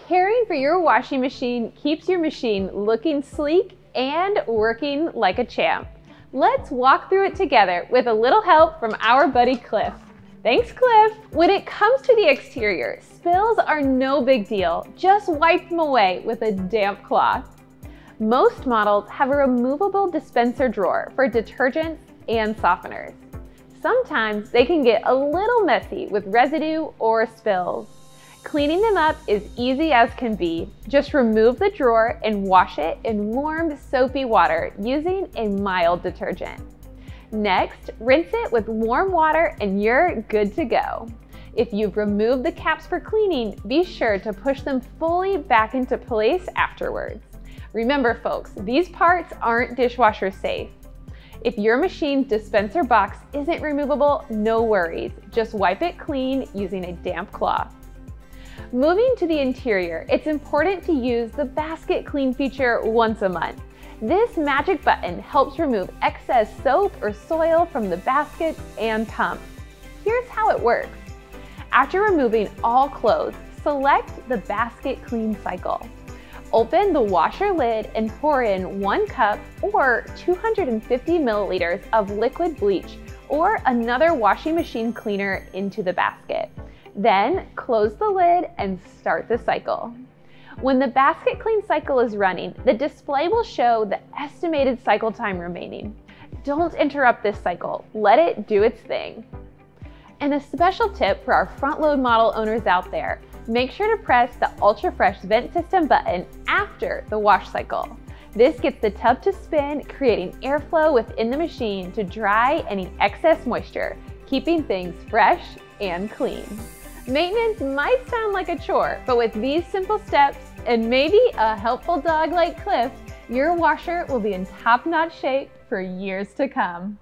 Caring for your washing machine keeps your machine looking sleek and working like a champ. Let's walk through it together with a little help from our buddy Cliff. Thanks, Cliff! When it comes to the exterior, spills are no big deal. Just wipe them away with a damp cloth. Most models have a removable dispenser drawer for detergents and softeners. Sometimes they can get a little messy with residue or spills. Cleaning them up is easy as can be. Just remove the drawer and wash it in warm, soapy water using a mild detergent. Next, rinse it with warm water and you're good to go. If you've removed the caps for cleaning, be sure to push them fully back into place afterwards. Remember folks, these parts aren't dishwasher safe. If your machine's dispenser box isn't removable, no worries. Just wipe it clean using a damp cloth. Moving to the interior, it's important to use the basket clean feature once a month. This magic button helps remove excess soap or soil from the baskets and pumps. Here's how it works. After removing all clothes, select the basket clean cycle. Open the washer lid and pour in 1 cup or 250 milliliters of liquid bleach or another washing machine cleaner into the basket. Then close the lid and start the cycle. When the basket clean cycle is running, the display will show the estimated cycle time remaining. Don't interrupt this cycle, let it do its thing. And a special tip for our front load model owners out there, make sure to press the Ultra Fresh vent system button after the wash cycle. This gets the tub to spin, creating airflow within the machine to dry any excess moisture, keeping things fresh and clean. Maintenance might sound like a chore, but with these simple steps and maybe a helpful dog like Cliff, your washer will be in top-notch shape for years to come.